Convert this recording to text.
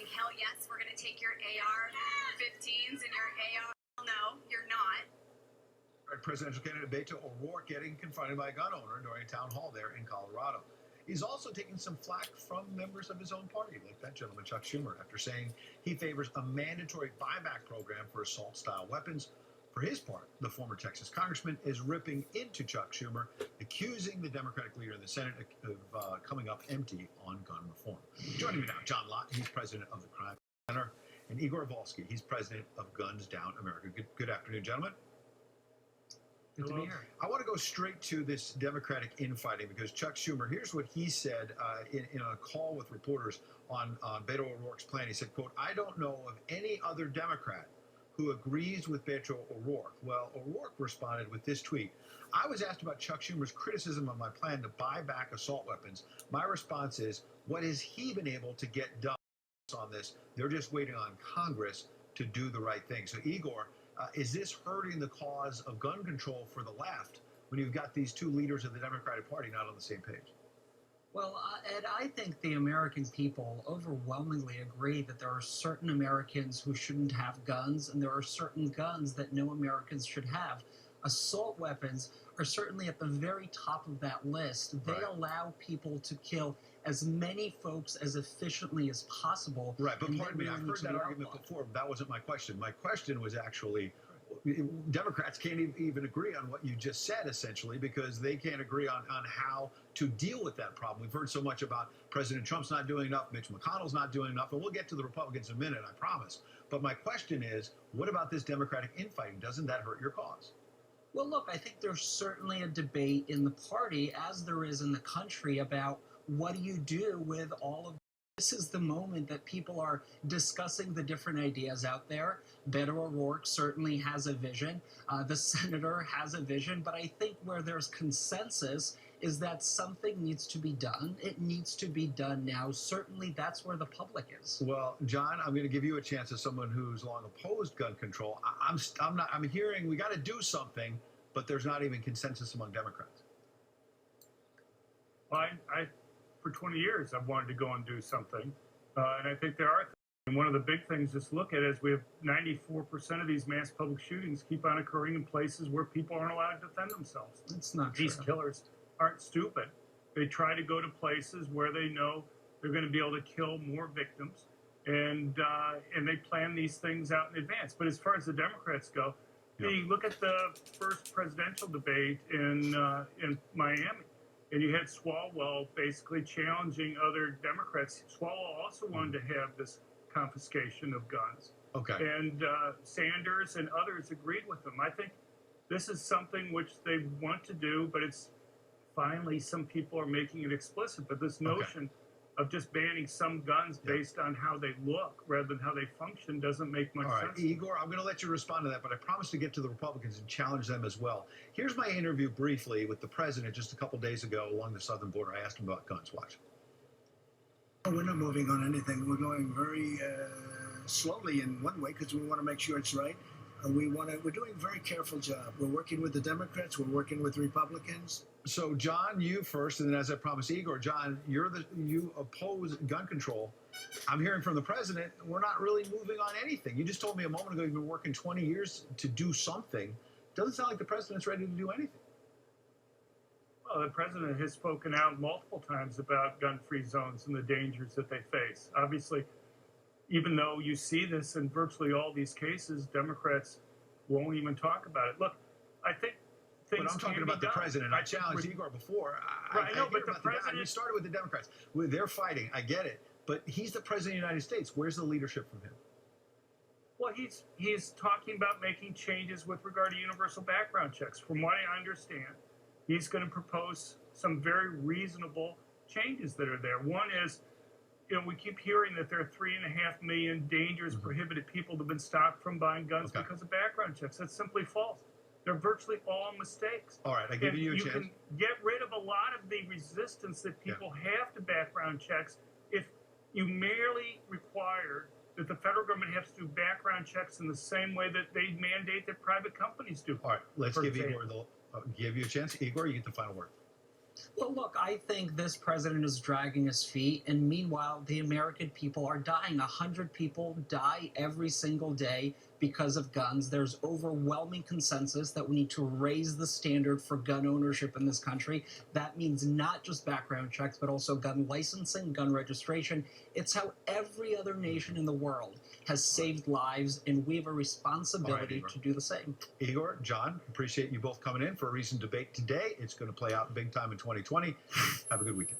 saying, hell yes, we're going to take your AR-15s and your AR. No, you're not. Presidential candidate Beto O'Rourke getting confronted by a gun owner during a town hall there in Colorado. He's also taking some flack from members of his own party, like that gentleman, Chuck Schumer, after saying he favors a mandatory buyback program for assault-style weapons. For his part, the former Texas congressman is ripping into Chuck Schumer, accusing the Democratic leader in the Senate of coming up empty on gun reform. Joining me now, John Lott, he's president of the Crime Center, and Igor Volosky, he's president of Guns Down America. Good afternoon, gentlemen. Good to be here. I want to go straight to this Democratic infighting because Chuck Schumer, here's what he said in a call with reporters on Beto O'Rourke's plan. He said, quote, "I don't know of any other Democrat who agrees with Beto O'Rourke." Well, O'Rourke responded with this tweet. "I was asked about Chuck Schumer's criticism of my plan to buy back assault weapons. My response is, what has he been able to get done on this? They're just waiting on Congress to do the right thing." So, Igor, is this hurting the cause of gun control for the left when you've got these two leaders of the Democratic Party not on the same page? Well, Ed, I think the American people overwhelmingly agree that there are certain Americans who shouldn't have guns, and there are certain guns that no Americans should have. Assault weapons are certainly at the very top of that list. They allow people to kill as many folks as efficiently as possible. Right, but pardon me, I've heard that argument before. That wasn't my question. My question was actually, Democrats can't even agree on what you just said, essentially, because they can't agree on how to deal with that problem. We've heard so much about President Trump's not doing enough, Mitch McConnell's not doing enough, and we'll get to the Republicans in a minute, I promise. But my question is, what about this Democratic infighting? Doesn't that hurt your cause? Well, look, I think there's certainly a debate in the party, as there is in the country, about what do you do with all of this. Is the moment that people are discussing the different ideas out there. Beto O'Rourke certainly has a vision. The senator has a vision. But I think where there's consensus is that something needs to be done. It needs to be done now. Certainly that's where the public is. Well, John, I'm going to give you a chance as someone who's long opposed gun control. I'm hearing we got to do something, but there's not even consensus among Democrats. Well, for 20 years, I've wanted to go and do something. And I think there are things. And one of the big things just look at is we have 94% of these mass public shootings keep on occurring in places where people aren't allowed to defend themselves. It's not true. These killers aren't stupid. They try to go to places where they know they're going to be able to kill more victims. And they plan these things out in advance. But as far as the Democrats go, you look at the first presidential debate in Miami. And you had Swalwell basically challenging other Democrats. Swalwell also wanted to have this confiscation of guns. Okay. And Sanders and others agreed with them. I think this is something which they want to do, but it's finally some people are making it explicit. But this notion of just banning some guns based on how they look rather than how they function doesn't make much sense. Igor, I'm going to let you respond to that, but I promise to get to the Republicans and challenge them as well. Here's my interview briefly with the president just a couple days ago along the southern border. I asked him about guns. Watch. We're not moving on anything. We're going very slowly in one way because we want to make sure it's right. We're doing a very careful job. We're working with the Democrats. We're working with Republicans. So, John, you first, and then as I promised Igor, John, you oppose gun control. I'm hearing from the president, we're not really moving on anything. You just told me a moment ago you've been working 20 years to do something. Doesn't sound like the president's ready to do anything. Well, the president has spoken out multiple times about gun-free zones and the dangers that they face. Obviously, even though you see this in virtually all these cases, Democrats won't even talk about it. Look, I think things But I'm talking about the president. I challenged Igor before. I know, but the president... You started with the Democrats. They're fighting. I get it. But he's the president of the United States. Where's the leadership from him? Well, he's talking about making changes with regard to universal background checks. From what I understand, he's going to propose some very reasonable changes that are there. One is, we keep hearing that there are 3.5 million dangerous, prohibited people that have been stopped from buying guns because of background checks. That's simply false. They're virtually all mistakes. All right, I give you a chance. You can get rid of a lot of the resistance that people have to background checks if you merely require that the federal government has to do background checks in the same way that they mandate that private companies do. All right, let's give Igor give you a chance. Igor, you get the final word. Well, look, I think this president is dragging his feet, and meanwhile, the American people are dying. 100 people die every single day because of guns. There's overwhelming consensus that we need to raise the standard for gun ownership in this country. That means not just background checks, but also gun licensing, gun registration. It's how every other nation in the world has saved lives, and we have a responsibility to do the same. Igor, John, appreciate you both coming in for a recent debate today. It's going to play out big time in 2020. Have a good weekend.